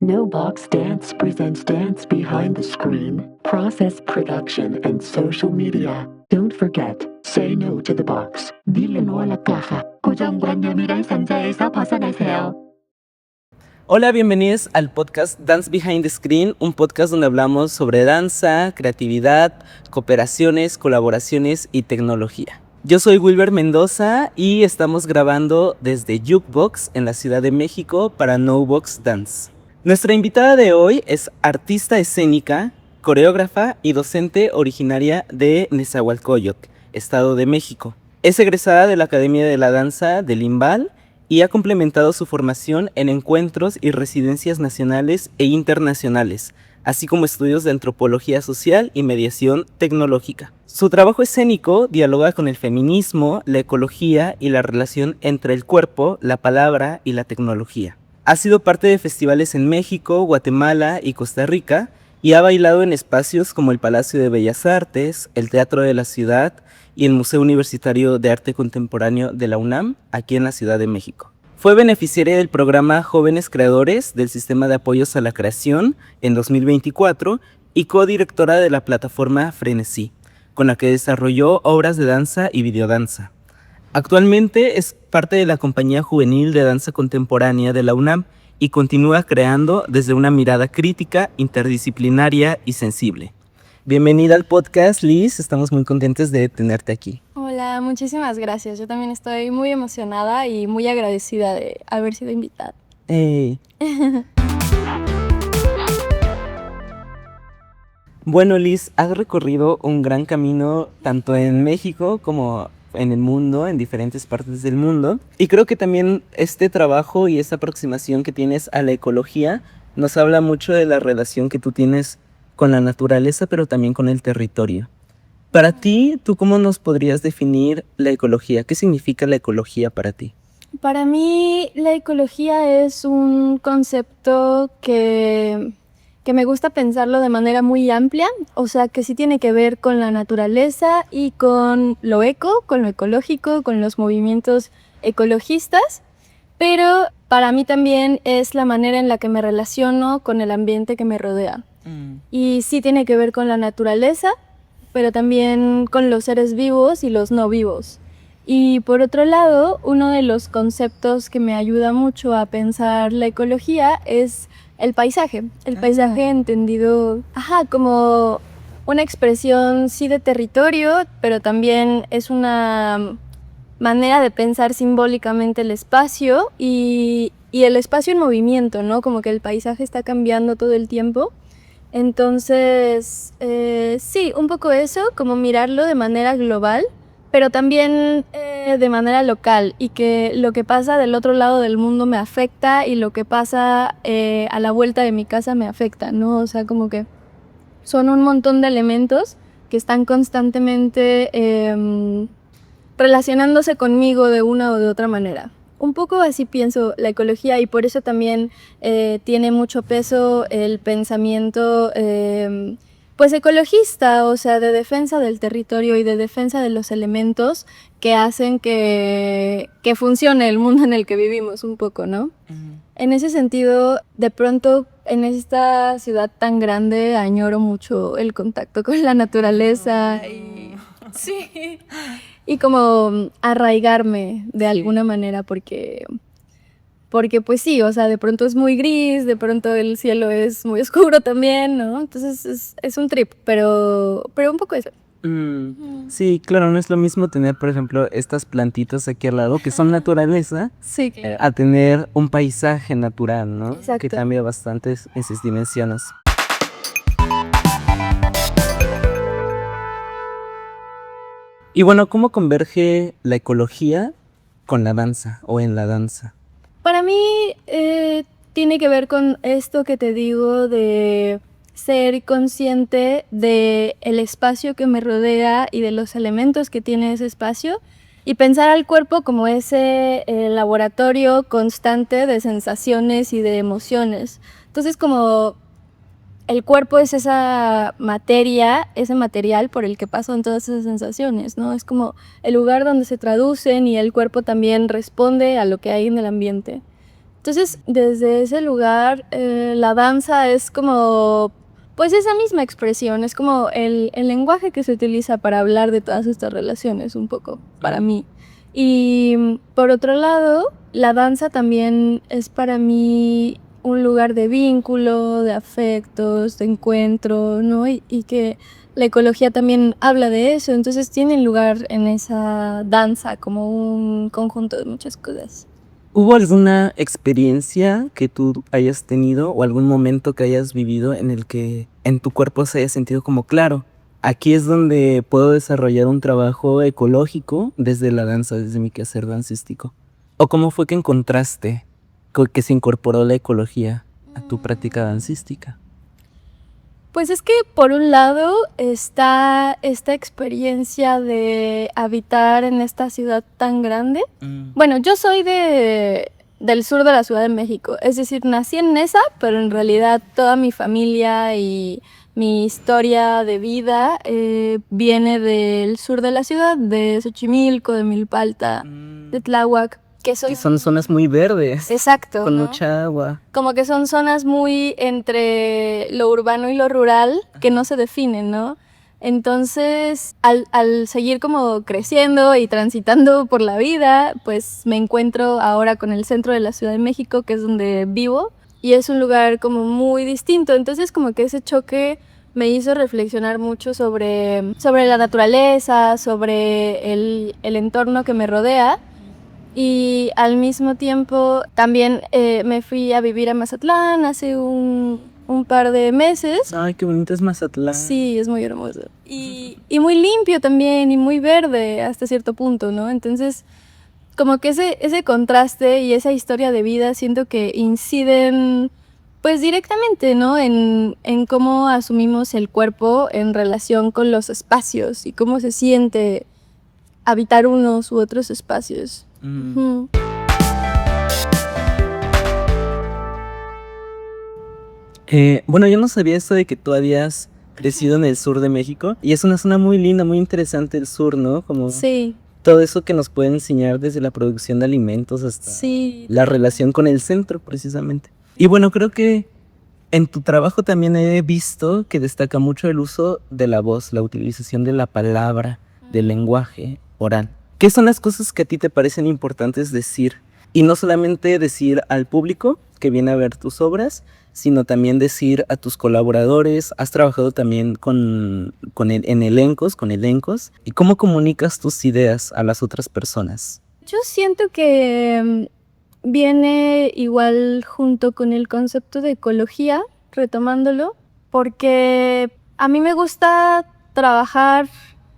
No Box Dance presents Dance Behind the Screen, process production and social media. Don't forget, say no to the box. Dile no a la caja. 고정관념이란 상자에서 벗어나세요. Hola, bienvenidos al podcast Dance Behind the Screen, un podcast donde hablamos sobre danza, creatividad, cooperaciones, colaboraciones y tecnología. Yo soy Wilber Mendoza y estamos grabando desde Jukebox en la Ciudad de México para No Box Dance. Nuestra invitada de hoy es artista escénica, coreógrafa y docente originaria de Nezahualcóyotl, Estado de México. Es egresada de la Academia de la Danza del Limbal y ha complementado su formación en encuentros y residencias nacionales e internacionales, así como estudios de antropología social y mediación tecnológica. Su trabajo escénico dialoga con el feminismo, la ecología y la relación entre el cuerpo, la palabra y la tecnología. Ha sido parte de festivales en México, Guatemala y Costa Rica y ha bailado en espacios como el Palacio de Bellas Artes, el Teatro de la Ciudad y el Museo Universitario de Arte Contemporáneo de la UNAM, aquí en la Ciudad de México. Fue beneficiaria del programa Jóvenes Creadores del Sistema de Apoyos a la Creación en 2024 y codirectora de la plataforma Frenesí, con la que desarrolló obras de danza y videodanza. Actualmente es parte de la Compañía Juvenil de Danza Contemporánea de la UNAM y continúa creando desde una mirada crítica, interdisciplinaria y sensible. Bienvenida al podcast, Liz. Estamos muy contentos de tenerte aquí. Hola, muchísimas gracias. Yo también estoy muy emocionada y muy agradecida de haber sido invitada. Hey. Bueno, Liz, has recorrido un gran camino tanto en México como en el mundo, en diferentes partes del mundo. Y creo que también este trabajo y esta aproximación que tienes a la ecología nos habla mucho de la relación que tú tienes con la naturaleza, pero también con el territorio. Para ti, ¿tú cómo nos podrías definir la ecología? ¿Qué significa la ecología para ti? Para mí, la ecología es un concepto que me gusta pensarlo de manera muy amplia, o sea, que sí tiene que ver con la naturaleza y con lo eco, con lo ecológico, con los movimientos ecologistas, pero para mí también es la manera en la que me relaciono con el ambiente que me rodea. Y sí tiene que ver con la naturaleza, pero también con los seres vivos y los no vivos. Y por otro lado, uno de los conceptos que me ayuda mucho a pensar la ecología es el paisaje. El paisaje entendido como una expresión sí de territorio, pero también es una manera de pensar simbólicamente el espacio y el espacio en movimiento, ¿no? Como que el paisaje está cambiando todo el tiempo. Entonces, sí, un poco eso, como mirarlo de manera global, pero también de manera local, y que lo que pasa del otro lado del mundo me afecta y lo que pasa a la vuelta de mi casa me afecta, ¿no? O sea, como que son un montón de elementos que están constantemente relacionándose conmigo de una o de otra manera. Un poco así pienso la ecología, y por eso también tiene mucho peso el pensamiento pues ecologista, o sea, de defensa del territorio y de defensa de los elementos que hacen que funcione el mundo en el que vivimos un poco, ¿no? Uh-huh. En ese sentido, de pronto en esta ciudad tan grande añoro mucho el contacto con la naturaleza y sí. Y como arraigarme de alguna manera, porque pues sí, o sea, de pronto es muy gris, de pronto el cielo es muy oscuro también, ¿no? Entonces es un trip, pero un poco eso. Sí, claro, no es lo mismo tener, por ejemplo, estas plantitas aquí al lado, que son naturaleza, sí, claro, a tener un paisaje natural, ¿no? Exacto. Que cambia bastante en sus dimensiones. Y bueno, ¿cómo converge la ecología con la danza o en la danza? Para mí tiene que ver con esto que te digo de ser consciente del espacio que me rodea y de los elementos que tiene ese espacio, y pensar al cuerpo como ese laboratorio constante de sensaciones y de emociones. Entonces, como el cuerpo es esa materia, ese material por el que pasan todas esas sensaciones, ¿no? Es como el lugar donde se traducen, y el cuerpo también responde a lo que hay en el ambiente. Entonces, desde ese lugar, la danza es como, pues esa misma expresión, es como el lenguaje que se utiliza para hablar de todas estas relaciones, un poco, para mí. Y por otro lado, la danza también es para mí un lugar de vínculo, de afectos, de encuentro, ¿no? Y que la ecología también habla de eso, entonces tiene lugar en esa danza como un conjunto de muchas cosas. ¿Hubo alguna experiencia que tú hayas tenido o algún momento que hayas vivido en el que en tu cuerpo se haya sentido como claro? Aquí es donde puedo desarrollar un trabajo ecológico desde la danza, desde mi quehacer dancístico. ¿O cómo fue que encontraste que se incorporó la ecología a tu práctica dancística? Pues es que por un lado está esta experiencia de habitar en esta ciudad tan grande. Bueno, yo soy del sur de la Ciudad de México, es decir, nací en Nesa, pero en realidad toda mi familia y mi historia de vida viene del sur de la ciudad, de Xochimilco, de Milpalta, de Tláhuac, que son zonas muy verdes. Exacto, con ¿no? mucha agua. Como que son zonas muy entre lo urbano y lo rural que no se definen, ¿no? Entonces, al seguir como creciendo y transitando por la vida, pues me encuentro ahora con el centro de la Ciudad de México, que es donde vivo, y es un lugar como muy distinto. Entonces, como que ese choque me hizo reflexionar mucho sobre la naturaleza, sobre el entorno que me rodea. Y al mismo tiempo también me fui a vivir a Mazatlán hace un par de meses. Ay, qué bonito es Mazatlán. Sí, es muy hermoso. Y muy limpio también, y muy verde hasta cierto punto, ¿no? Entonces, como que ese contraste y esa historia de vida siento que inciden pues directamente, ¿no? En cómo asumimos el cuerpo en relación con los espacios y cómo se siente habitar unos u otros espacios. Uh-huh. Bueno, yo no sabía esto de que tú habías crecido en el sur de México. Y es una zona muy linda, muy interesante el sur, ¿no? Como sí. Todo eso que nos puede enseñar desde la producción de alimentos hasta la relación con el centro, precisamente. Y bueno, creo que en tu trabajo también he visto que destaca mucho el uso de la voz, la utilización de la palabra, del lenguaje oral. ¿Qué son las cosas que a ti te parecen importantes decir? Y no solamente decir al público que viene a ver tus obras, sino también decir a tus colaboradores. Has trabajado también en elencos, con elencos. ¿Y cómo comunicas tus ideas a las otras personas? Yo siento que viene igual junto con el concepto de ecología, retomándolo, porque a mí me gusta trabajar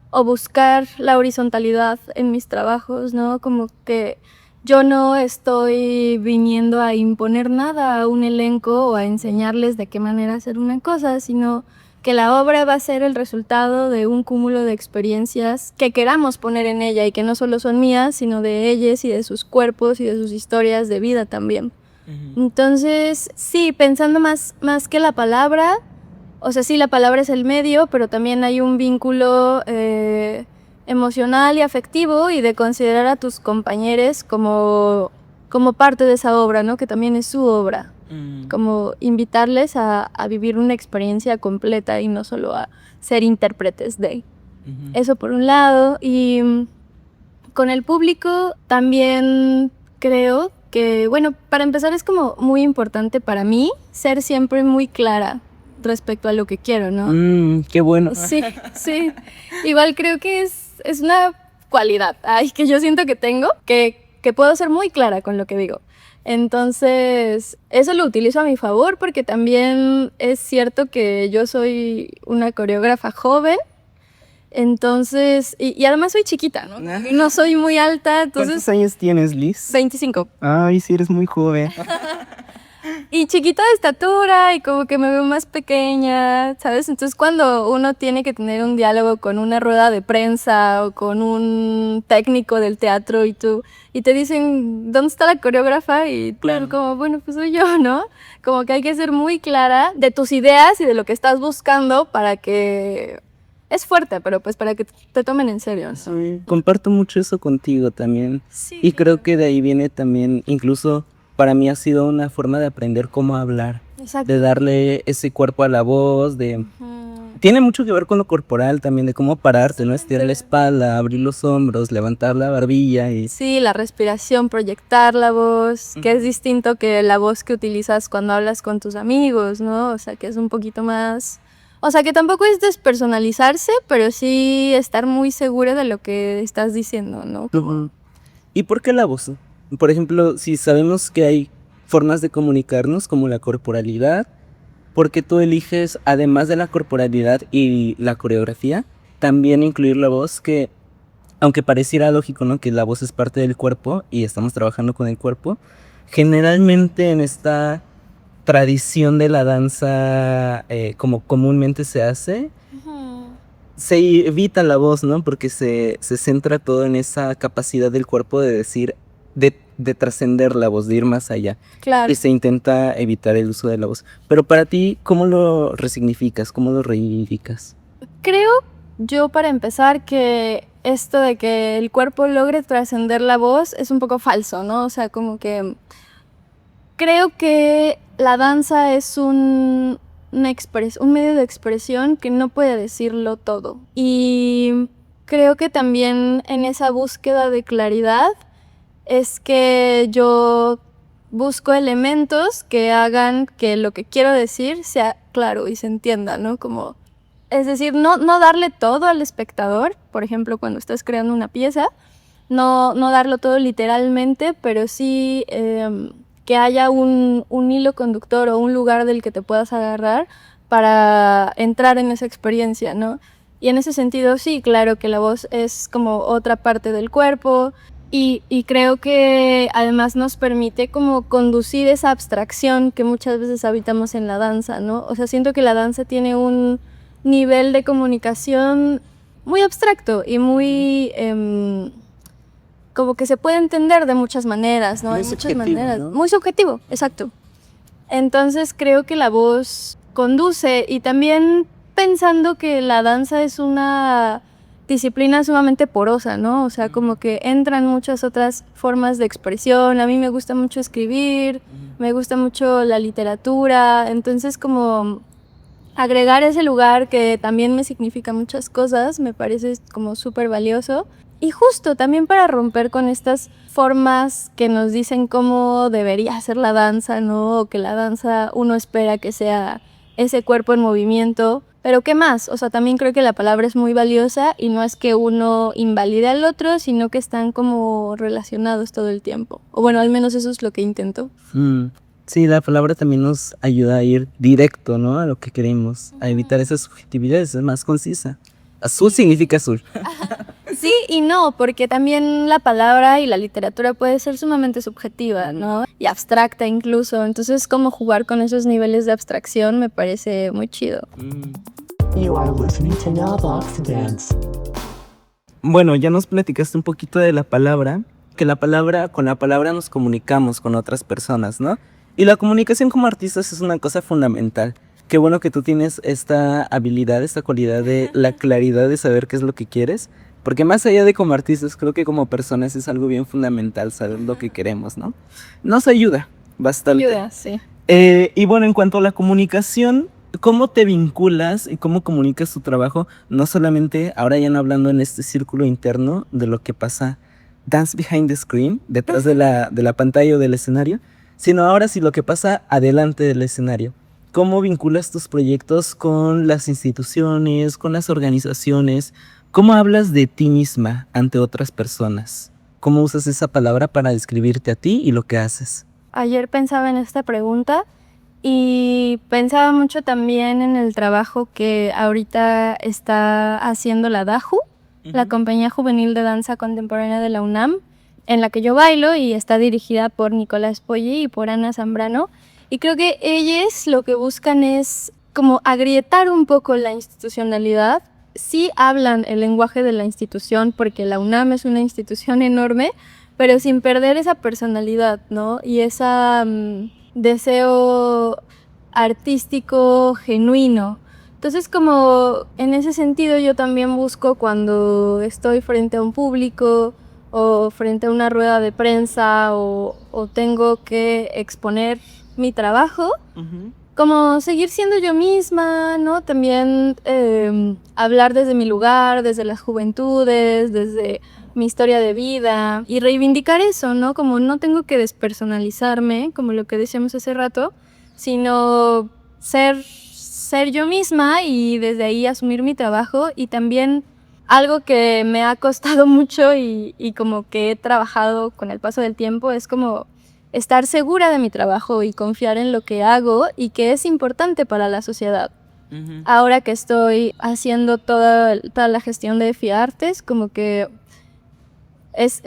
o buscar la horizontalidad en mis trabajos, ¿no? Como que yo no estoy viniendo a imponer nada a un elenco o a enseñarles de qué manera hacer una cosa, sino que la obra va a ser el resultado de un cúmulo de experiencias que queramos poner en ella y que no solo son mías, sino de ellos y de sus cuerpos y de sus historias de vida también. Uh-huh. Entonces, sí, pensando más que la palabra, o sea, sí, la palabra es el medio, pero también hay un vínculo emocional y afectivo y de considerar a tus compañeros como parte de esa obra, ¿no? Que también es su obra. Como invitarles a vivir una experiencia completa y no solo a ser intérpretes de. Uh-huh. Eso por un lado. Y con el público también creo que, bueno, para empezar es como muy importante para mí ser siempre muy clara respecto a lo que quiero, ¿no? Qué bueno. Sí, sí. Igual creo que es una cualidad que yo siento que tengo, que puedo ser muy clara con lo que digo. Entonces, eso lo utilizo a mi favor porque también es cierto que yo soy una coreógrafa joven. Entonces, y además soy chiquita, ¿no? No soy muy alta, entonces... ¿Cuántos años tienes, Liz? 25. Ay, sí, eres muy joven. Y chiquita de estatura y como que me veo más pequeña, ¿sabes? Entonces cuando uno tiene que tener un diálogo con una rueda de prensa o con un técnico del teatro y te dicen, ¿dónde está la coreógrafa? Y claro, como, bueno, pues soy yo, ¿no? Como que hay que ser muy clara de tus ideas y de lo que estás buscando para que... Es fuerte, pero pues para que te tomen en serio, ¿no? Sí, comparto mucho eso contigo también. Sí. Y creo que de ahí viene también incluso... para mí ha sido una forma de aprender cómo hablar, Exacto. de darle ese cuerpo a la voz, Tiene mucho que ver con lo corporal también, de cómo pararte, ¿no? Estirar la espalda, abrir los hombros, levantar la barbilla y... Sí, la respiración, proyectar la voz, que es distinto que la voz que utilizas cuando hablas con tus amigos, ¿no? O sea, que es un poquito más... O sea, que tampoco es despersonalizarse, pero sí estar muy segura de lo que estás diciendo, ¿no? ¿Y por qué la voz? Por ejemplo, si sabemos que hay formas de comunicarnos como la corporalidad, ¿por qué tú eliges, además de la corporalidad y la coreografía, también incluir la voz? Que, aunque pareciera lógico, ¿no?, que la voz es parte del cuerpo y estamos trabajando con el cuerpo, generalmente en esta tradición de la danza, como comúnmente se hace, se evita la voz, ¿no? Porque se centra todo en esa capacidad del cuerpo de decir, de trascender la voz, de ir más allá. Claro. Y se intenta evitar el uso de la voz. Pero para ti, ¿cómo lo resignificas? ¿Cómo lo reivindicas? Creo yo, para empezar, que esto de que el cuerpo logre trascender la voz es un poco falso, ¿no? O sea, como que creo que la danza es un medio de expresión que no puede decirlo todo. Y creo que también en esa búsqueda de claridad es que yo busco elementos que hagan que lo que quiero decir sea claro y se entienda, ¿no? Como, es decir, no darle todo al espectador, por ejemplo, cuando estás creando una pieza, no darlo todo literalmente, pero sí que haya un hilo conductor o un lugar del que te puedas agarrar para entrar en esa experiencia, ¿no? Y en ese sentido, sí, claro que la voz es como otra parte del cuerpo y creo que además nos permite como conducir esa abstracción que muchas veces habitamos en la danza, ¿no? O sea, siento que la danza tiene un nivel de comunicación muy abstracto y muy... como que se puede entender de muchas maneras, ¿no? Muy Hay muchas subjetivo, maneras. ¿no? Muy subjetivo, exacto. Entonces creo que la voz conduce, y también pensando que la danza es una disciplina sumamente porosa, ¿no? O sea, como que entran muchas otras formas de expresión. A mí me gusta mucho escribir, me gusta mucho la literatura, entonces como agregar ese lugar que también me significa muchas cosas me parece como súper valioso. Y justo también para romper con estas formas que nos dicen cómo debería ser la danza, ¿no? O que la danza uno espera que sea ese cuerpo en movimiento. Pero ¿qué más? O sea, también creo que la palabra es muy valiosa y no es que uno invalide al otro, sino que están como relacionados todo el tiempo. O bueno, al menos eso es lo que intento. Sí, la palabra también nos ayuda a ir directo, ¿no?, a lo que queremos, a evitar esas subjetividades, es más concisa. Azul significa azul. Sí y no, porque también la palabra y la literatura puede ser sumamente subjetiva, ¿no? Y abstracta incluso. Entonces, como jugar con esos niveles de abstracción me parece muy chido. You are listening to Navbox Dance. Bueno, ya nos platicaste un poquito de la palabra, que con la palabra nos comunicamos con otras personas, ¿no? Y la comunicación como artistas es una cosa fundamental. Qué bueno que tú tienes esta habilidad, esta cualidad de la claridad de saber qué es lo que quieres, porque más allá de como artistas, creo que como personas es algo bien fundamental saber lo que queremos, ¿no? Nos ayuda bastante. Ayuda, sí. Y bueno, en cuanto a la comunicación, ¿cómo te vinculas y cómo comunicas tu trabajo? No solamente, ahora ya no hablando en este círculo interno de lo que pasa Dance Behind the Screen, detrás de la pantalla o del escenario, sino ahora sí lo que pasa adelante del escenario. ¿Cómo vinculas tus proyectos con las instituciones, con las organizaciones? ¿Cómo hablas de ti misma ante otras personas? ¿Cómo usas esa palabra para describirte a ti y lo que haces? Ayer pensaba en esta pregunta y pensaba mucho también en el trabajo que ahorita está haciendo la DAJU, la Compañía Juvenil de Danza Contemporánea de la UNAM, en la que yo bailo y está dirigida por Nicolás Poggi y por Ana Zambrano. Y creo que ellos lo que buscan es como agrietar un poco la institucionalidad. Sí hablan el lenguaje de la institución porque la UNAM es una institución enorme, pero sin perder esa personalidad, ¿no? Y ese deseo artístico genuino. Entonces, como en ese sentido yo también busco, cuando estoy frente a un público o frente a una rueda de prensa o o tengo que exponer mi trabajo, como seguir siendo yo misma, ¿no? También hablar desde mi lugar, desde las juventudes, desde mi historia de vida y reivindicar eso, ¿no? Como no tengo que despersonalizarme, como lo que decíamos hace rato, sino ser yo misma y desde ahí asumir mi trabajo. Y también algo que me ha costado mucho y como que he trabajado con el paso del tiempo es como estar segura de mi trabajo y confiar en lo que hago y que es importante para la sociedad. Ahora que estoy haciendo toda la gestión de FIARTES, como que es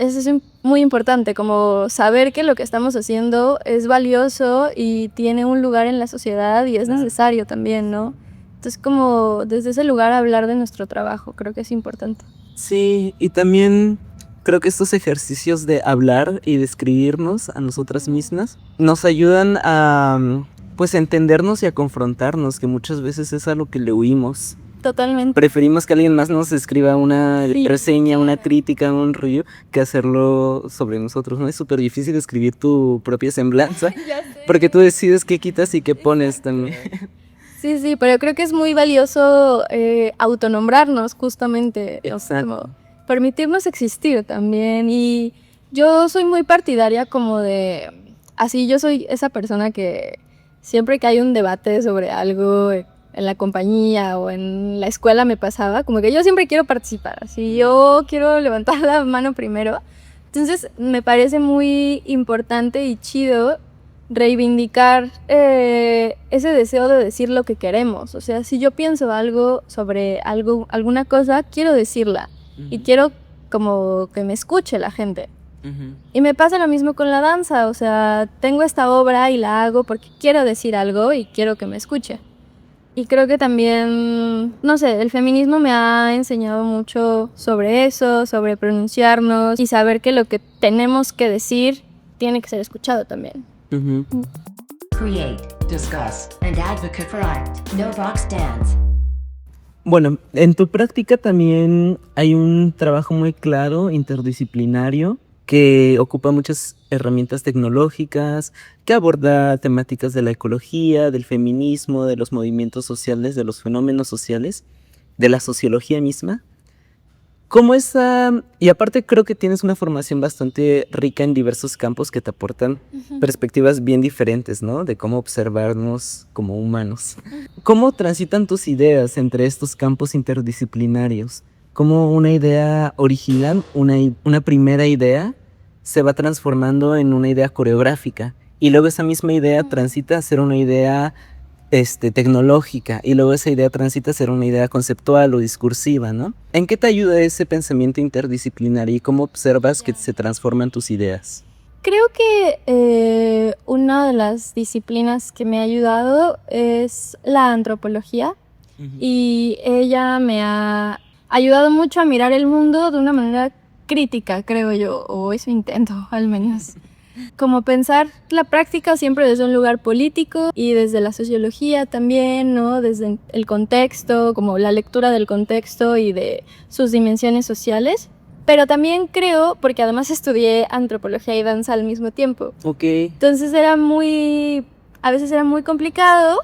muy importante, como saber que lo que estamos haciendo es valioso y tiene un lugar en la sociedad y es necesario también, ¿no? Entonces, como desde ese lugar hablar de nuestro trabajo, creo que es importante. Sí, y también creo que estos ejercicios de hablar y describirnos a nosotras mismas nos ayudan a pues entendernos y a confrontarnos, que muchas veces es a lo que le huimos. Totalmente. Preferimos que alguien más nos escriba una Sí. reseña, una crítica, un review, que hacerlo sobre nosotros, ¿no? Es súper difícil escribir tu propia semblanza, Ya sé. porque tú decides qué quitas y qué pones también. Sí, pero creo que es muy valioso autonombrarnos justamente, o sea, Exacto. como permitirnos existir también. Y yo soy muy partidaria como de, así yo soy esa persona que siempre que hay un debate sobre algo en la compañía o en la escuela me pasaba, como que yo siempre quiero participar, así yo quiero levantar la mano primero. Entonces me parece muy importante y chido reivindicar ese deseo de decir lo que queremos. O sea, si yo pienso algo sobre alguna cosa, quiero decirla y quiero como que me escuche la gente. Y me pasa lo mismo con la danza, o sea, tengo esta obra y la hago porque quiero decir algo y quiero que me escuche. Y creo que también, no sé, el feminismo me ha enseñado mucho sobre eso, sobre pronunciarnos y saber que lo que tenemos que decir tiene que ser escuchado también. Create, discuss, and advocate for art. No box dance. Bueno, en tu práctica también hay un trabajo muy claro, interdisciplinario, que ocupa muchas herramientas tecnológicas, que aborda temáticas de la ecología, del feminismo, de los movimientos sociales, de los fenómenos sociales, de la sociología misma. ¿Cómo y aparte creo que tienes una formación bastante rica en diversos campos que te aportan perspectivas bien diferentes, ¿no? De cómo observarnos como humanos. ¿Cómo transitan tus ideas entre estos campos interdisciplinarios? ¿Cómo una idea original, una primera idea, se va transformando en una idea coreográfica? Y luego esa misma idea transita a ser una idea tecnológica, y luego esa idea transita a ser una idea conceptual o discursiva, ¿no? ¿En qué te ayuda ese pensamiento interdisciplinario y cómo observas que se transforman tus ideas? Creo que una de las disciplinas que me ha ayudado es la antropología y ella me ha ayudado mucho a mirar el mundo de una manera crítica, creo yo, o eso intento al menos. Como pensar la práctica siempre desde un lugar político y desde la sociología también, ¿no? Desde el contexto, como la lectura del contexto y de sus dimensiones sociales. Pero también creo, porque además estudié antropología y danza al mismo tiempo. Ok. Entonces a veces era muy complicado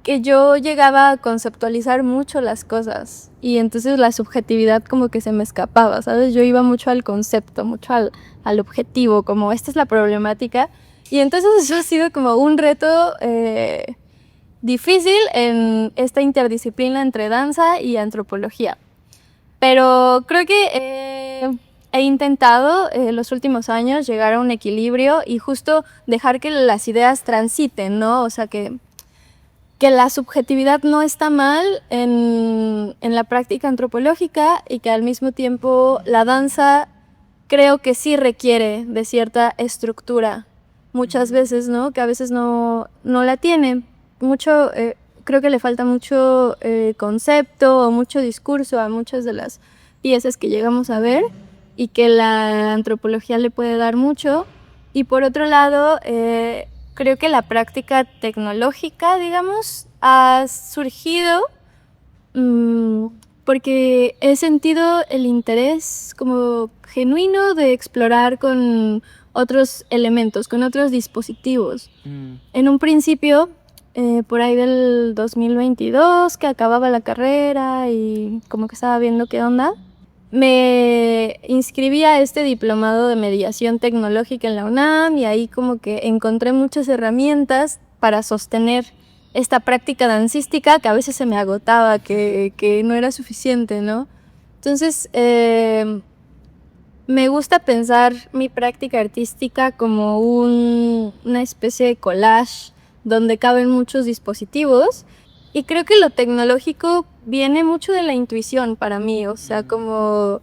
que yo llegaba a conceptualizar mucho las cosas y entonces la subjetividad como que se me escapaba, ¿sabes? Yo iba mucho al concepto, mucho al objetivo, como esta es la problemática. Y entonces eso ha sido como un reto difícil en esta interdisciplina entre danza y antropología. Pero creo que he intentado los últimos años llegar a un equilibrio y justo dejar que las ideas transiten, ¿no? O sea, que la subjetividad no está mal en la práctica antropológica y que al mismo tiempo la danza creo que sí requiere de cierta estructura muchas veces, ¿no? Que a veces no la tiene. Creo que le falta mucho concepto o mucho discurso a muchas de las piezas que llegamos a ver y que la antropología le puede dar mucho. Y por otro lado, creo que la práctica tecnológica, digamos, ha surgido porque he sentido el interés como genuino de explorar con otros elementos, con otros dispositivos. En un principio, por ahí del 2022, que acababa la carrera y como que estaba viendo qué onda, me inscribí a este diplomado de mediación tecnológica en la UNAM y ahí como que encontré muchas herramientas para sostener esta práctica dancística que a veces se me agotaba, que no era suficiente, ¿no? Entonces, me gusta pensar mi práctica artística como una especie de collage donde caben muchos dispositivos. Y creo que lo tecnológico viene mucho de la intuición para mí, o sea, como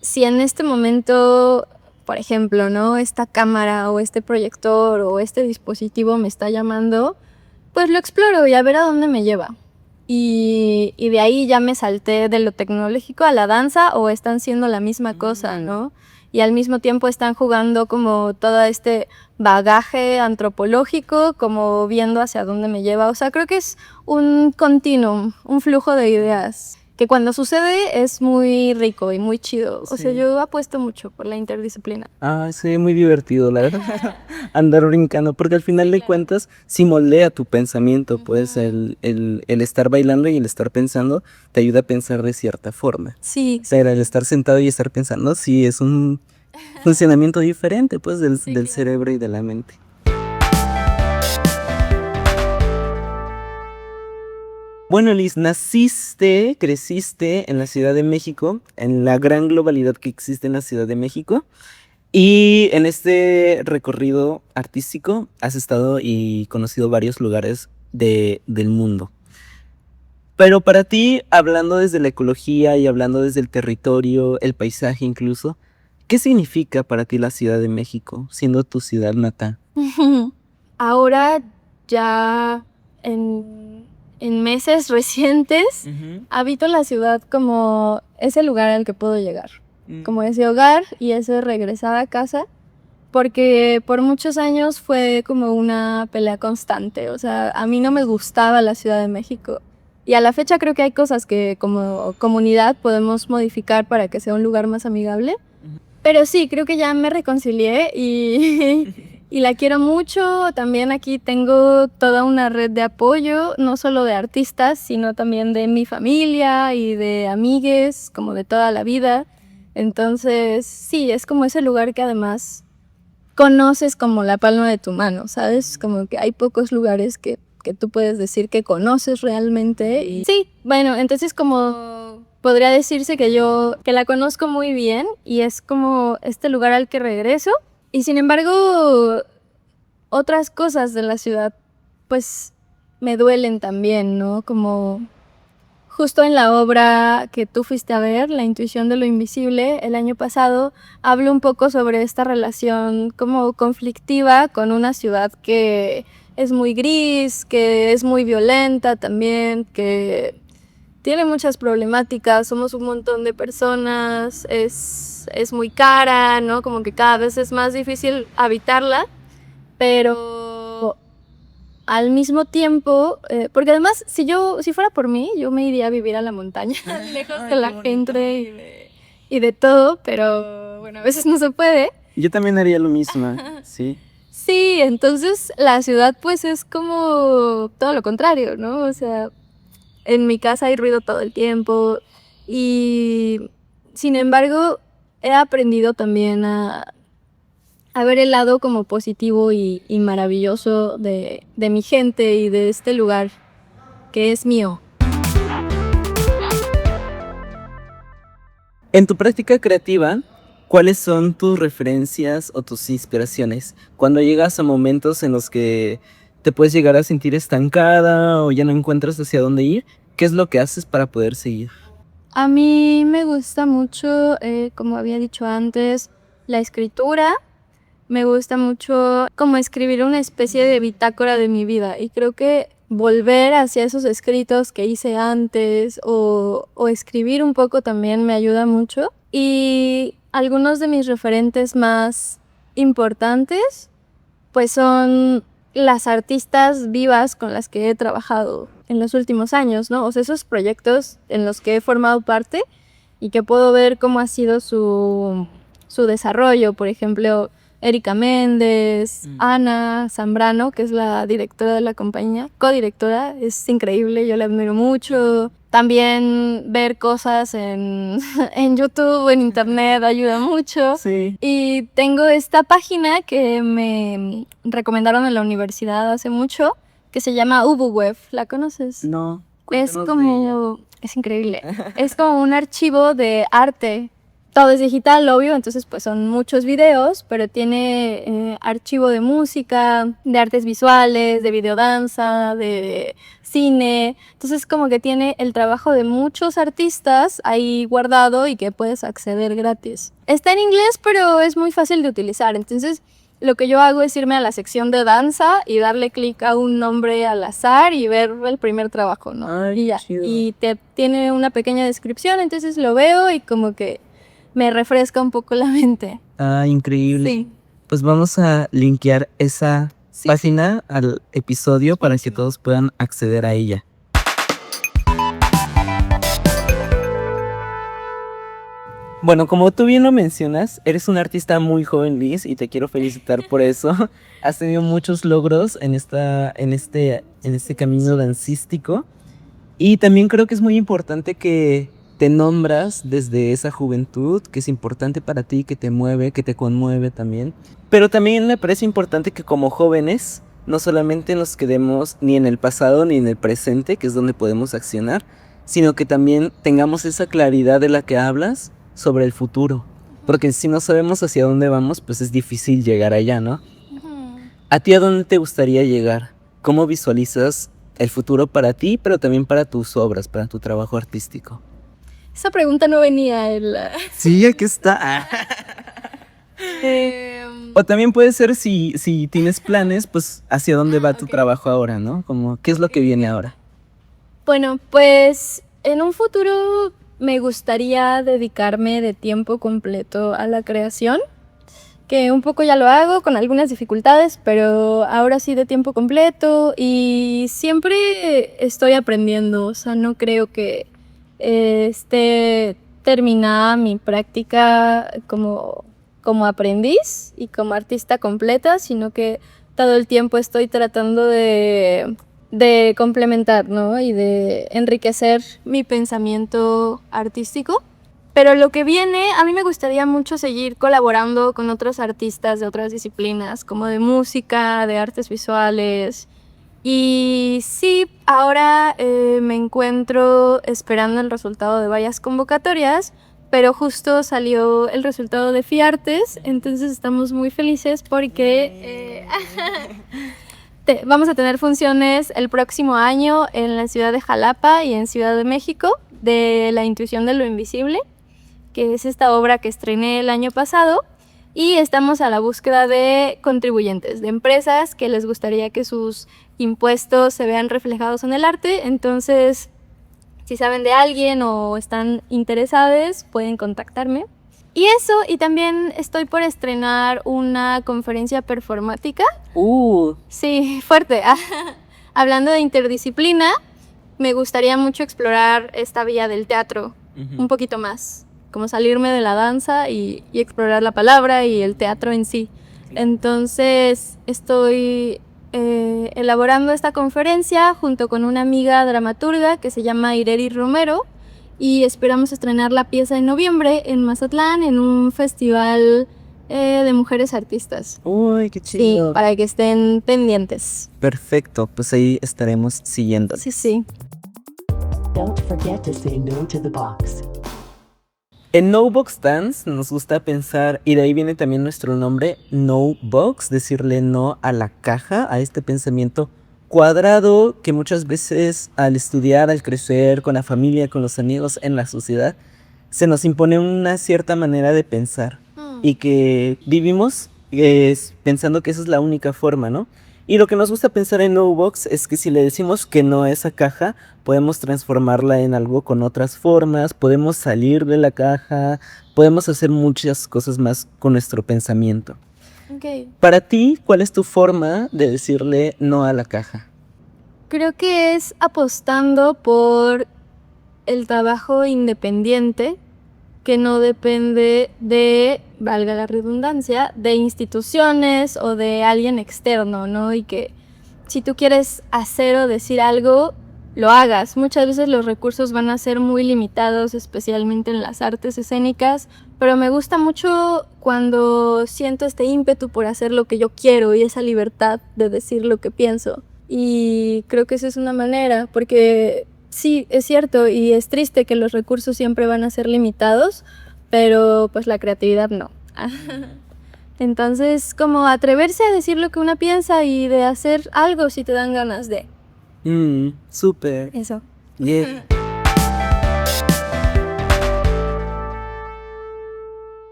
si en este momento, por ejemplo, ¿no? Esta cámara o este proyector o este dispositivo me está llamando, pues lo exploro y a ver a dónde me lleva. Y de ahí ya me salté de lo tecnológico a la danza o están siendo la misma cosa, ¿no? Y al mismo tiempo están jugando como todo este bagaje antropológico, como viendo hacia dónde me lleva. O sea, creo que es un continuum, un flujo de ideas, que cuando sucede es muy rico y muy chido. O sea, yo apuesto mucho por la interdisciplina. Ah, sí, muy divertido, la verdad. Andar brincando, porque al final de cuentas, sí moldea tu pensamiento, pues el estar bailando y el estar pensando te ayuda a pensar de cierta forma. Sí. O sea, el estar sentado y estar pensando, sí, es un funcionamiento diferente, pues, del claro. cerebro y de la mente. Bueno, Liz, naciste, creciste en la Ciudad de México, en la gran globalidad que existe en la Ciudad de México, y en este recorrido artístico has estado y conocido varios lugares del mundo. Pero para ti, hablando desde la ecología y hablando desde el territorio, el paisaje incluso, ¿qué significa para ti la Ciudad de México, siendo tu ciudad natal? Ahora ya en meses recientes habito la ciudad como ese lugar al que puedo llegar, como ese hogar y ese regresar a casa, porque por muchos años fue como una pelea constante. O sea, a mí no me gustaba la Ciudad de México y a la fecha creo que hay cosas que como comunidad podemos modificar para que sea un lugar más amigable. Pero sí, creo que ya me reconcilié y la quiero mucho. También aquí tengo toda una red de apoyo, no solo de artistas, sino también de mi familia y de amigues, como de toda la vida. Entonces, sí, es como ese lugar que además conoces como la palma de tu mano, ¿sabes? Como que hay pocos lugares que tú puedes decir que conoces realmente. Y sí, bueno, entonces como podría decirse que la conozco muy bien y es como este lugar al que regreso. Y sin embargo, otras cosas de la ciudad, pues me duelen también, ¿no? Como justo en la obra que tú fuiste a ver, La intuición de lo invisible, el año pasado, hablo un poco sobre esta relación como conflictiva con una ciudad que es muy gris, que es muy violenta también, que tiene muchas problemáticas, somos un montón de personas, es muy cara, ¿no? Como que cada vez es más difícil habitarla, pero al mismo tiempo, porque además si fuera por mí, yo me iría a vivir a la montaña, lejos de la gente y de todo, pero bueno, a veces no se puede. Yo también haría lo mismo, sí. Sí, entonces la ciudad pues es como todo lo contrario, ¿no? O sea, en mi casa hay ruido todo el tiempo y sin embargo he aprendido también a ver el lado como positivo y maravilloso de mi gente y de este lugar que es mío. En tu práctica creativa, ¿cuáles son tus referencias o tus inspiraciones? Cuando llegas a momentos en los que te puedes llegar a sentir estancada o ya no encuentras hacia dónde ir, ¿qué es lo que haces para poder seguir? A mí me gusta mucho, como había dicho antes, la escritura. Me gusta mucho como escribir una especie de bitácora de mi vida y creo que volver hacia esos escritos que hice antes o escribir un poco también me ayuda mucho. Y algunos de mis referentes más importantes pues son las artistas vivas con las que he trabajado en los últimos años, ¿no? O sea, esos proyectos en los que he formado parte y que puedo ver cómo ha sido su desarrollo. Por ejemplo, Erika Méndez, Ana Zambrano, que es la directora de la compañía, codirectora, es increíble, yo la admiro mucho. También ver cosas en, en YouTube o en internet ayuda mucho. Sí. Y tengo esta página que me recomendaron en la universidad hace mucho, que se llama UbuWeb. ¿La conoces? No. Es cuéntanos de ella. como... Es increíble. Es como un archivo de arte. Todo es digital, obvio, entonces pues son muchos videos, pero tiene archivo de música, de artes visuales, de videodanza, de cine. Entonces como que tiene el trabajo de muchos artistas ahí guardado y que puedes acceder gratis. Está en inglés, pero es muy fácil de utilizar. Entonces lo que yo hago es irme a la sección de danza y darle clic a un nombre al azar y ver el primer trabajo, ¿no? Ay, Y ya. chido. Y tiene una pequeña descripción, entonces lo veo y como que me refresca un poco la mente. Ah, increíble. Sí. Pues vamos a linkear esa página al episodio para que todos puedan acceder a ella. Bueno, como tú bien lo mencionas, eres un artista muy joven, Liz, y te quiero felicitar por eso. Has tenido muchos logros en este camino dancístico. Y también creo que es muy importante que te nombras desde esa juventud, que es importante para ti, que te mueve, que te conmueve también. Pero también me parece importante que como jóvenes no solamente nos quedemos ni en el pasado ni en el presente, que es donde podemos accionar, sino que también tengamos esa claridad de la que hablas sobre el futuro. Porque si no sabemos hacia dónde vamos, pues es difícil llegar allá, ¿no? ¿A ti a dónde te gustaría llegar? ¿Cómo visualizas el futuro para ti, pero también para tus obras, para tu trabajo artístico? Esa pregunta no venía en la... Sí, aquí está. O también puede ser si tienes planes, pues hacia dónde va tu trabajo ahora, ¿no? Como, ¿qué es lo que viene ahora? Bueno, pues en un futuro me gustaría dedicarme de tiempo completo a la creación, que un poco ya lo hago con algunas dificultades, pero ahora sí de tiempo completo y siempre estoy aprendiendo, o sea, no creo que esté terminada mi práctica como aprendiz y como artista completa, sino que todo el tiempo estoy tratando de complementar, ¿no? Y de enriquecer mi pensamiento artístico. Pero lo que viene, a mí me gustaría mucho seguir colaborando con otros artistas de otras disciplinas, como de música, de artes visuales. Y sí, ahora me encuentro esperando el resultado de varias convocatorias, pero justo salió el resultado de FIARTES, entonces estamos muy felices porque vamos a tener funciones el próximo año en la ciudad de Jalapa y en Ciudad de México de La intuición de lo invisible, que es esta obra que estrené el año pasado, y estamos a la búsqueda de contribuyentes, de empresas que les gustaría que sus impuestos se vean reflejados en el arte. Entonces, si saben de alguien o están interesados, pueden contactarme. Y eso, y también estoy por estrenar una conferencia performática. Sí, fuerte. Hablando de interdisciplina, me gustaría mucho explorar esta vía del teatro un poquito más, como salirme de la danza y explorar la palabra y el teatro en sí. Entonces estoy elaborando esta conferencia junto con una amiga dramaturga que se llama Ireri Romero y esperamos estrenar la pieza en noviembre en Mazatlán en un festival de mujeres artistas. Uy, qué chido. Sí, para que estén pendientes. Perfecto, pues ahí estaremos siguiendo. Sí, sí. Don't forget to say no to the box. En No Box Dance nos gusta pensar, y de ahí viene también nuestro nombre, No Box, decirle no a la caja, a este pensamiento cuadrado que muchas veces al estudiar, al crecer con la familia, con los amigos, en la sociedad, se nos impone una cierta manera de pensar y que vivimos pensando que esa es la única forma, ¿no? Y lo que nos gusta pensar en No Box es que si le decimos que no a esa caja, podemos transformarla en algo con otras formas, podemos salir de la caja, podemos hacer muchas cosas más con nuestro pensamiento. Okay. Para ti, ¿cuál es tu forma de decirle no a la caja? Creo que es apostando por el trabajo independiente que no depende de, valga la redundancia, de instituciones o de alguien externo, ¿no? Y que si tú quieres hacer o decir algo, lo hagas. Muchas veces los recursos van a ser muy limitados, especialmente en las artes escénicas, pero me gusta mucho cuando siento este ímpetu por hacer lo que yo quiero y esa libertad de decir lo que pienso. Y creo que esa es una manera, porque sí, es cierto y es triste que los recursos siempre van a ser limitados, pero pues la creatividad no. Entonces, como atreverse a decir lo que uno piensa y de hacer algo si te dan ganas de. Súper. Eso. Yeah.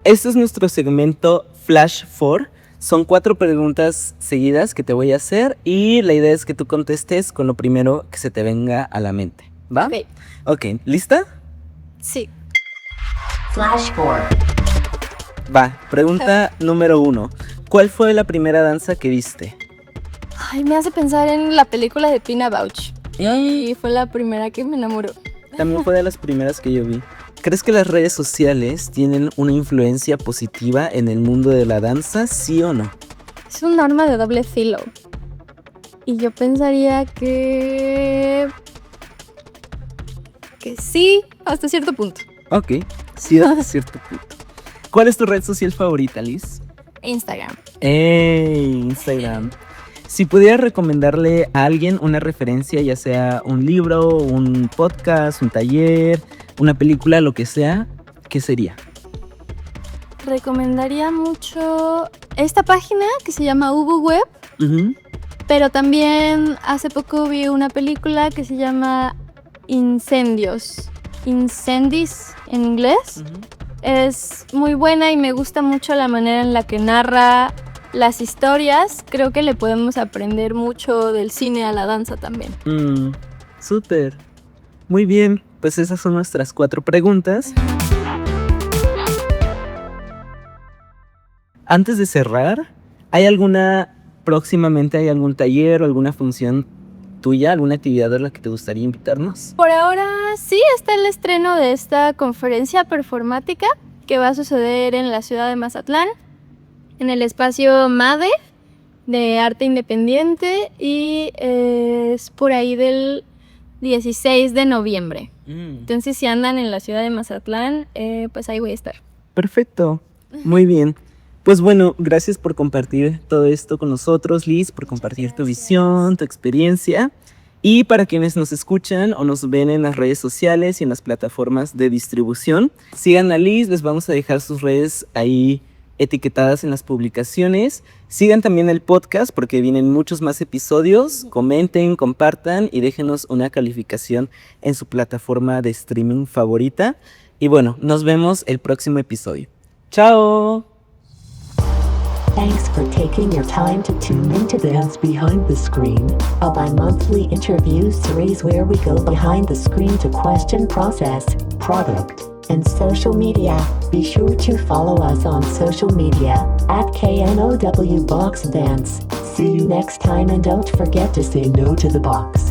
Este es nuestro segmento Flash 4. Son 4 preguntas seguidas que te voy a hacer y la idea es que tú contestes con lo primero que se te venga a la mente. ¿Va? Ok, ¿lista? Sí. Flash 4. Va, pregunta número 1. ¿Cuál fue la primera danza que viste? Ay, me hace pensar en la película de Pina Bausch. Y fue la primera que me enamoró. También fue de las primeras que yo vi. ¿Crees que las redes sociales tienen una influencia positiva en el mundo de la danza, sí o no? Es un arma de doble filo. Y yo pensaría que sí, hasta cierto punto. Ok, sí, hasta cierto punto. ¿Cuál es tu red social favorita, Liz? Instagram. Instagram. Si pudieras recomendarle a alguien una referencia, ya sea un libro, un podcast, un taller, una película, lo que sea, ¿qué sería? Recomendaría mucho esta página que se llama Ubu Web, pero también hace poco vi una película que se llama Incendios en inglés. Es muy buena y me gusta mucho la manera en la que narra las historias. Creo que le podemos aprender mucho del cine a la danza también. Súper. Muy bien, pues esas son nuestras 4 preguntas. Antes de cerrar, próximamente hay algún taller o alguna función tuya, alguna actividad a la que te gustaría invitarnos? Por ahora sí está el estreno de esta conferencia performática que va a suceder en la ciudad de Mazatlán, en el espacio MADE de Arte Independiente, y es por ahí del 16 de noviembre. Entonces si andan en la ciudad de Mazatlán, pues ahí voy a estar. Perfecto, muy bien. Pues bueno, gracias por compartir todo esto con nosotros, Liz, por compartir tu visión, tu experiencia. Y para quienes nos escuchan o nos ven en las redes sociales y en las plataformas de distribución, sigan a Liz, les vamos a dejar sus redes ahí etiquetadas en las publicaciones. Sigan también el podcast porque vienen muchos más episodios. Comenten, compartan y déjenos una calificación en su plataforma de streaming favorita. Y bueno, nos vemos el próximo episodio. ¡Chao! Thanks for taking your time to tune into Dance Behind the Screen, a bi-monthly interview series where we go behind the screen to question process, product, and social media. Be sure to follow us on social media at KNOW Box Dance. See you next time and don't forget to say no to the box.